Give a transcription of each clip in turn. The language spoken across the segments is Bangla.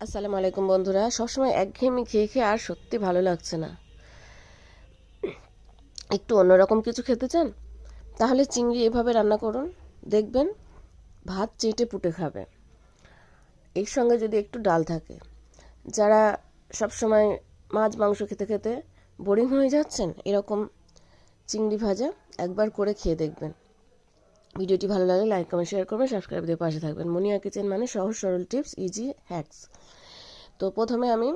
আসসালামু আলাইকুম বন্ধুরা। সবসময় একঘেয়েমি খেয়ে খেয়ে আর সত্যি ভালো লাগছে না। একটু অন্যরকম কিছু খেতে চান? তাহলে চিংড়ি এভাবে রান্না করুন, দেখবেন ভাত চেটে পুটে খাবে। এর সঙ্গে যদি একটু ডাল থাকে, যারা সবসময় মাছ মাংস খেতে খেতে বোরিং হয়ে যাচ্ছেন, এরকম চিংড়ি ভাজা একবার করে খেয়ে দেখবেন। ভিডিওটি ভালো লাগলে লাইক কমেন্ট শেয়ার করবেন, সাবস্ক্রাইব দিয়ে পাশে থাকবেন। মুনিয়া কিচেন মানে সহজ সরল টিপস, ইজি হ্যাকস। তো প্রথমে আমি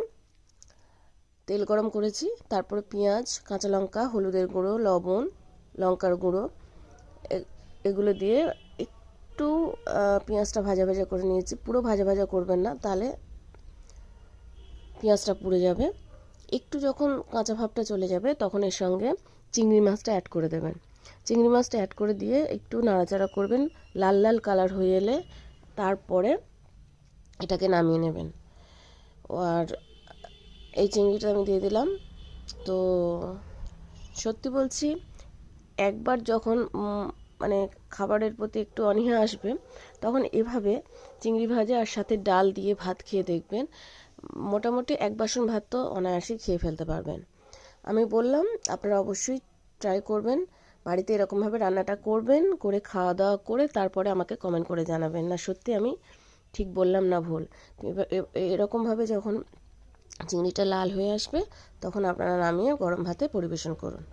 তেল গরম করেছি, তারপরে পেঁয়াজ, কাঁচা লঙ্কা, হলুদের গুঁড়ো, লবণ, লঙ্কার গুঁড়ো এগুলো দিয়ে একটু পেঁয়াজটা ভাজা ভাজা করে নিয়েছি। পুরো ভাজা ভাজা করবেন না, তাহলে পেঁয়াজটা পুড়ে যাবে। একটু যখন কাঁচা ভাবটা চলে যাবে তখন এর সঙ্গে চিংড়ি মাছটা অ্যাড করে দেবেন। চিংড়ি মাছটা অ্যাড করে দিয়ে একটু নাড়াচাড়া করবেন, লাল লাল কালার হয়ে এলে তারপরে এটাকে নামিয়ে নেবেন। আর এই চিংড়িটা আমি দিয়ে দিলাম। তো সত্যি বলছি, একবার যখন মানে খাবারের প্রতি একটু অনীহা আসবে, তখন এভাবে চিংড়ি ভাজা আর সাথে ডাল দিয়ে ভাত খেয়ে দেখবেন, মোটামুটি এক বাসন ভাত তো অনায়াসেই খেয়ে ফেলতে পারবেন। আমি বললাম, আপনারা অবশ্যই ট্রাই করবেন, বাড়িতে এরকমভাবে রান্নাটা করবেন, করে খাওয়া দাওয়া করে তারপরে আমাকে কমেন্ট করে জানাবেন না সত্যি আমি ঠিক বললাম না ভুল। এরকমভাবে যখন চিংড়িটা লাল হয়ে আসবে, তখন আপনারা নামিয়ে গরম ভাতে পরিবেশন করুন।